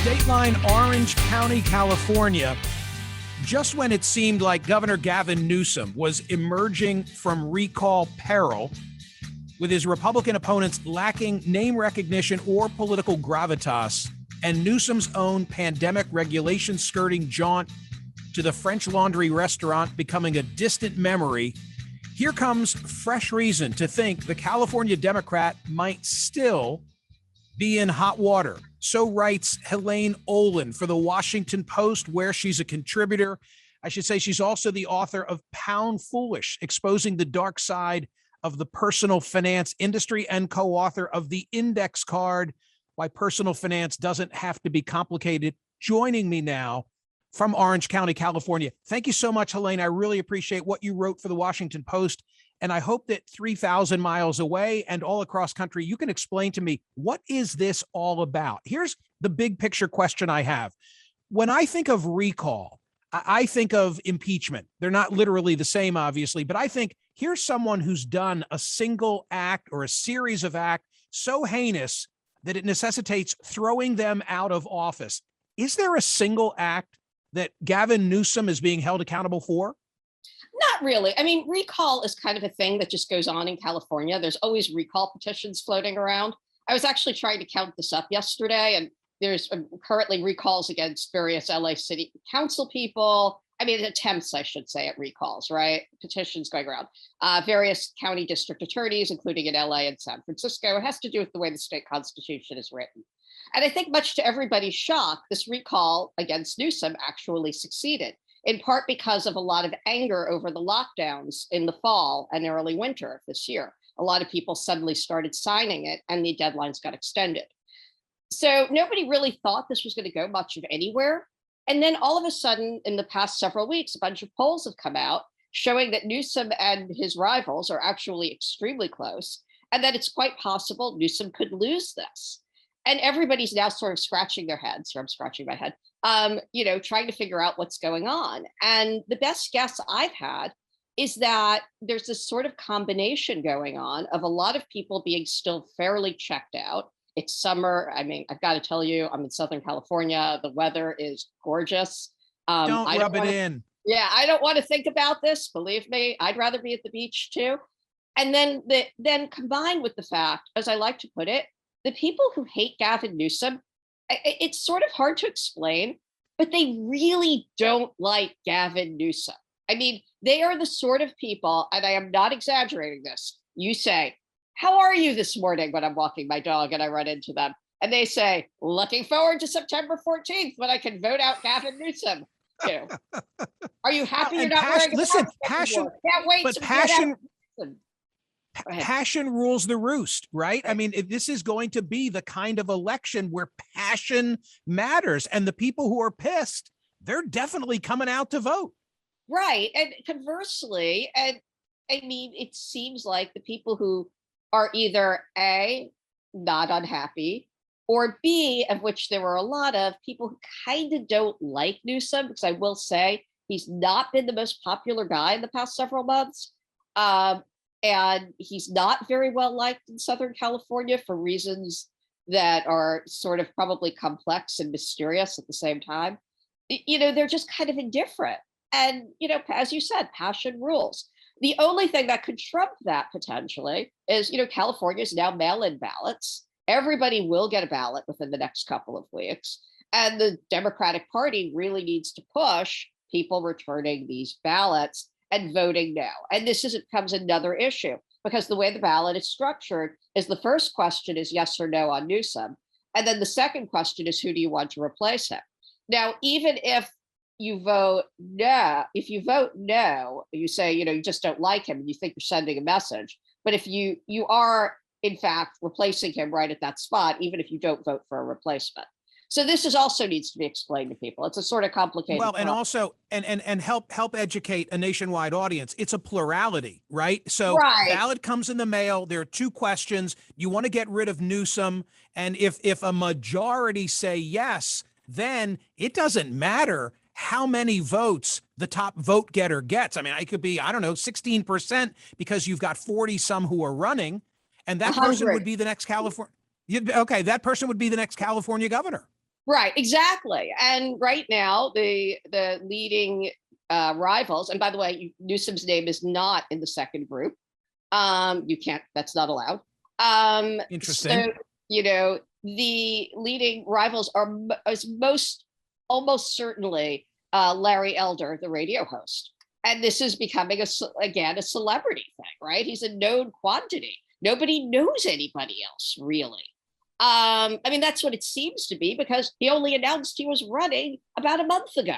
Dateline, Orange County, California. Just when it seemed like Governor Gavin Newsom was emerging from recall peril, with his Republican opponents lacking name recognition or political gravitas, and Newsom's own pandemic regulation skirting jaunt to the French Laundry restaurant becoming a distant memory, here comes fresh reason to think the California Democrat might still be in hot water. So writes Helene Olin for the Washington Post, where she's a contributor. I should say she's also the author of Pound Foolish, Exposing the Dark Side of the Personal Finance Industry, and co-author of The Index Card, Why Personal Finance Doesn't Have to Be Complicated. Joining me now from Orange County, California. Thank you so much, Helene. I really appreciate what you wrote for the Washington Post. And I hope that 3,000 miles away and all across country, you can explain to me, what is this all about? Here's the big picture question I have. When I think of recall, I think of impeachment. They're not literally the same, obviously, but I think here's someone who's done a single act or a series of acts so heinous that it necessitates throwing them out of office. Is there a single act that Gavin Newsom is being held accountable for? Not really. I mean, recall is kind of a thing that just goes on in California. There's always recall petitions floating around. I was actually trying to count this up yesterday, and there's currently recalls against various LA City Council people. I mean, attempts, I should say, at recalls, right? Petitions going around. Various county district attorneys, including in LA and San Francisco. It has to do with the way the state constitution is written. And I think much to everybody's shock, this recall against Newsom actually succeeded, in part because of a lot of anger over the lockdowns in the fall and early winter of this year. A lot of people suddenly started signing it and the deadlines got extended. So nobody really thought this was going to go much of anywhere. And then all of a sudden, in the past several weeks, a bunch of polls have come out showing that Newsom and his rivals are actually extremely close, and that it's quite possible Newsom could lose this. And everybody's now sort of scratching their heads, or I'm scratching my head, trying to figure out what's going on. And the best guess I've had is that there's this sort of combination going on of a lot of people being still fairly checked out. It's summer. I mean, I've got to tell you, I'm in Southern California. The weather is gorgeous. Don't rub it in. Yeah, I don't want to think about this. Believe me, I'd rather be at the beach too. And then combined with the fact, as I like to put it, the people who hate Gavin Newsom, it's sort of hard to explain, but they really don't like Gavin Newsom. I mean, they are the sort of people, and I am not exaggerating this. You say, "How are you this morning?" when I'm walking my dog and I run into them. And they say, "Looking forward to September 14th when I can vote out Gavin Newsom." Are you happy you're not wearing a mask anymore? Can't wait to passion. Get out. Passion rules the roost, right? I mean, this is going to be the kind of election where passion matters, and the people who are pissed, they're definitely coming out to vote. Right. And conversely, and I mean, it seems like the people who are either A, not unhappy, or B, of which there were a lot of people who kind of don't like Newsom, because I will say he's not been the most popular guy in the past several months. And he's not very well liked in Southern California for reasons that are sort of probably complex and mysterious at the same time. They're just kind of indifferent. And, as you said, passion rules. The only thing that could trump that potentially is, California is now mail-in ballots. Everybody will get a ballot within the next couple of weeks. And the Democratic Party really needs to push people returning these ballots and voting no. And this becomes another issue, because the way the ballot is structured is the first question is yes or no on Newsom. And then the second question is, who do you want to replace him? Now, even if you vote no, you say, you just don't like him and you think you're sending a message. But if you are, in fact, replacing him right at that spot, even if you don't vote for a replacement. So this also needs to be explained to people. It's a sort of complicated. Well, and also, and help educate a nationwide audience. It's a plurality, right? So ballot comes in the mail. There are two questions. You want to get rid of Newsom. And if a majority say yes, then it doesn't matter how many votes the top vote getter gets. I mean, it could be, 16%, because you've got 40 some who are running, and that person would be the next California. Okay, that person would be the next California governor. Right, exactly. And right now, the leading rivals, and by the way, Newsom's name is not in the second group. You can't, that's not allowed. Interesting. So, the leading rivals are almost certainly Larry Elder, the radio host. And this is becoming again a celebrity thing, right? He's a known quantity. Nobody knows anybody else really. I mean, that's what it seems to be, because he only announced he was running about a month ago.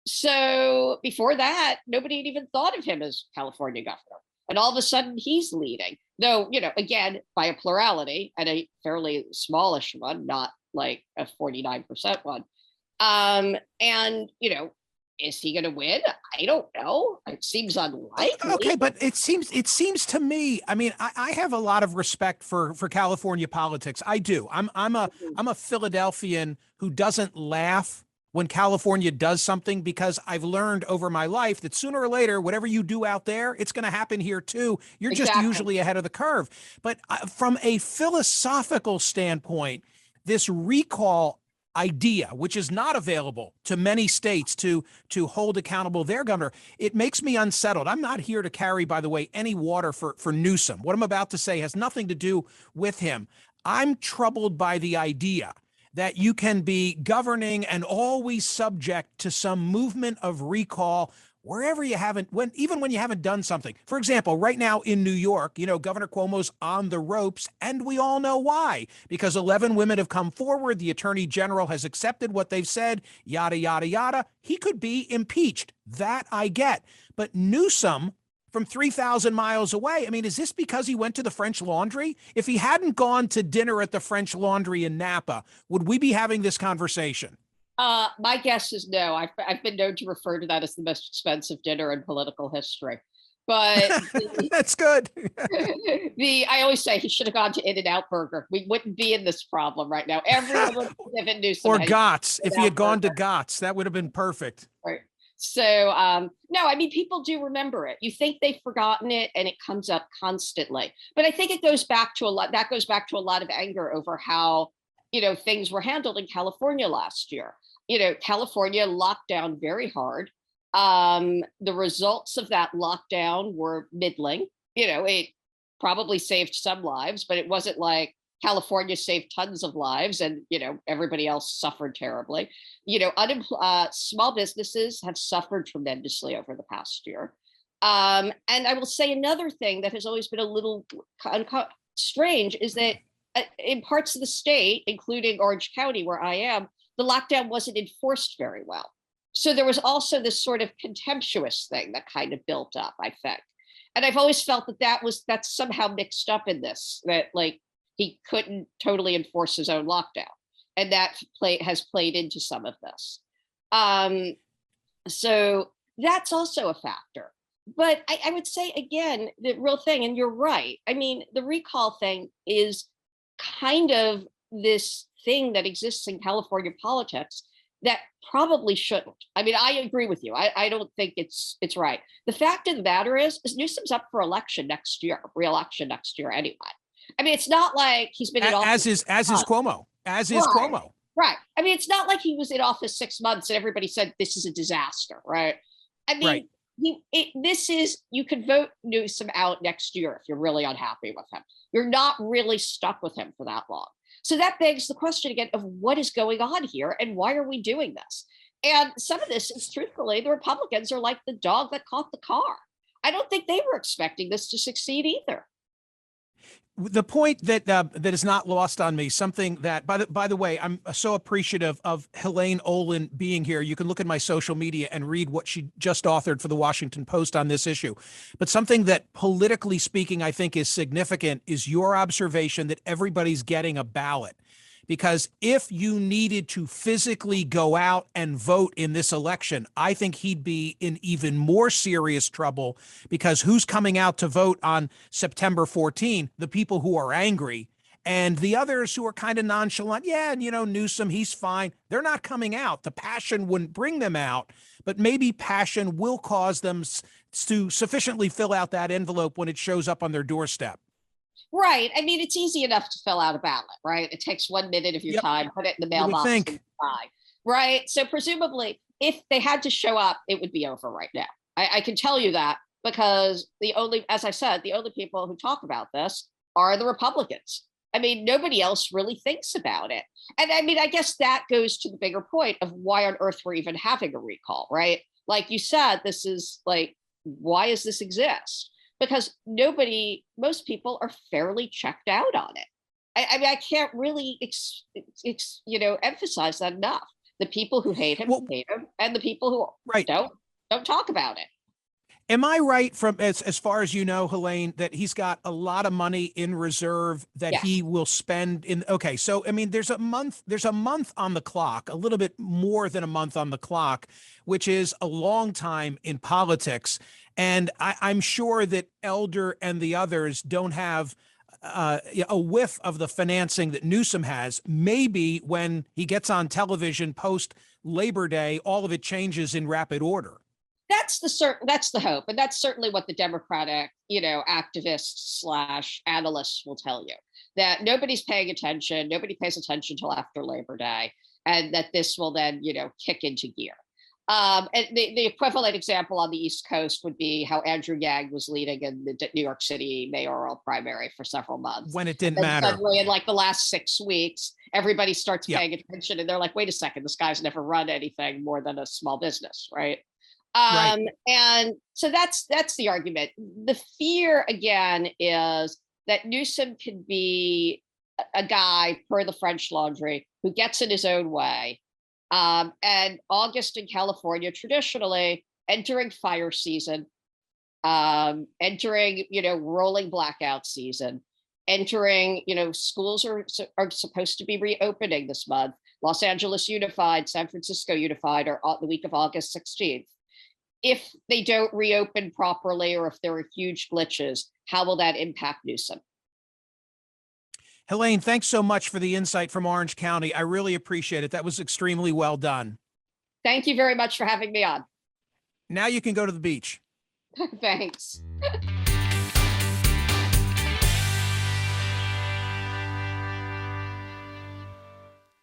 So before that, nobody had even thought of him as California governor. And all of a sudden he's leading, though, again, by a plurality, and a fairly smallish one, not like a 49% one. And, is he going to win? I don't know. It seems unlikely. Okay, but it seems to me. I mean, I have a lot of respect for California politics. I do. I'm a Philadelphian who doesn't laugh when California does something, because I've learned over my life that sooner or later, whatever you do out there, it's going to happen here too. You're just usually ahead of the curve. But from a philosophical standpoint, this recall idea, which is not available to many states to hold accountable their governor, it makes me unsettled. I'm not here to carry, by the way, any water for Newsom. What I'm about to say has nothing to do with him. I'm troubled by the idea that you can be governing and always subject to some movement of recall wherever you haven't, even when you haven't done something. For example, right now in New York, Governor Cuomo's on the ropes, and we all know why, because 11 women have come forward. The attorney general has accepted what they've said, yada, yada, yada. He could be impeached. That I get. But Newsom, from 3,000 miles away, I mean, is this because he went to the French Laundry? If he hadn't gone to dinner at the French Laundry in Napa, would we be having this conversation? My guess is no. I've been known to refer to that as the most expensive dinner in political history. But that's good. I always say he should have gone to In-N-Out Burger. We wouldn't be in this problem right now. Everyone would live in Newsom. Or Gott's. If he had gone to Gott's, that would have been perfect. Right. So, no, I mean, people do remember it. You think they've forgotten it, and it comes up constantly. But I think it goes back to a lot. That goes back to a lot of anger over how, things were handled in California last year. California locked down very hard. The results of that lockdown were middling. It probably saved some lives, but it wasn't like California saved tons of lives and, everybody else suffered terribly. Small businesses have suffered tremendously over the past year. And I will say another thing that has always been a little strange is that in parts of the state, including Orange County, where I am, the lockdown wasn't enforced very well. So there was also this sort of contemptuous thing that kind of built up, I think. And I've always felt that's somehow mixed up in this, that like he couldn't totally enforce his own lockdown. And that has played into some of this. So that's also a factor. But I would say, again, the real thing, and you're right. I mean, the recall thing is kind of this thing that exists in California politics that probably shouldn't. I mean, I agree with you. I don't think it's right. The fact of the matter is Newsom's up for re-election next year anyway. I mean, it's not like he's been in office. As is Cuomo. Cuomo. Right. I mean, it's not like he was in office 6 months and everybody said this is a disaster, right? I mean, right. You could vote Newsom out next year if you're really unhappy with him. You're not really stuck with him for that long. So that begs the question again of what is going on here and why are we doing this? And some of this is, truthfully, the Republicans are like the dog that caught the car. I don't think they were expecting this to succeed either. The point that is not lost on me, something that, by the way, I'm so appreciative of Helene Olin being here. You can look at my social media and read what she just authored for the Washington Post on this issue. But something that, politically speaking, I think is significant is your observation that everybody's getting a ballot. Because if you needed to physically go out and vote in this election, I think he'd be in even more serious trouble, because who's coming out to vote on September 14? The people who are angry, and the others who are kind of nonchalant. Yeah, and Newsom, he's fine. They're not coming out. The passion wouldn't bring them out, but maybe passion will cause them to sufficiently fill out that envelope when it shows up on their doorstep. Right. I mean, it's easy enough to fill out a ballot, right? It takes 1 minute of your Yep, time, put it in the you would mailbox think. and buy. Right. So presumably, if they had to show up, it would be over right now. I can tell you that because as I said, the only people who talk about this are the Republicans. I mean, nobody else really thinks about it. And I mean, I guess that goes to the bigger point of why on earth we're even having a recall, right? Like you said, this is like, why does this exist? Because most people are fairly checked out on it. I mean, I can't really, emphasize that enough. The people who hate Well, him, and the people who right. don't talk about it. Am I right from as far as you know, Helene, that he's got a lot of money in reserve that Yes. he will spend in? Okay, so I mean, there's a month on the clock, a little bit more than a month on the clock, which is a long time in politics. And I'm sure that Elder and the others don't have a whiff of the financing that Newsom has. Maybe when he gets on television post Labor Day, all of it changes in rapid order. That's the hope, and that's certainly what the Democratic activists / analysts will tell you, that nobody's paying attention, nobody pays attention till after Labor Day, and that this will then kick into gear. And the equivalent example on the East Coast would be how Andrew Yang was leading in the New York City mayoral primary for several months. When it didn't and matter. Suddenly, in like the last 6 weeks, everybody starts Yeah. paying attention, and they're like, "Wait a second, this guy's never run anything more than a small business, right?" Right. And so that's the argument. The fear again is that Newsom can be a guy, per the French Laundry, who gets in his own way. And August in California, traditionally entering fire season, entering rolling blackout season, entering schools are supposed to be reopening this month. Los Angeles Unified, San Francisco Unified are the week of August 16th. If they don't reopen properly, or if there are huge glitches, how will that impact Newsom? Helene, thanks so much for the insight from Orange County. I really appreciate it. That was extremely well done. Thank you very much for having me on. Now you can go to the beach. Thanks.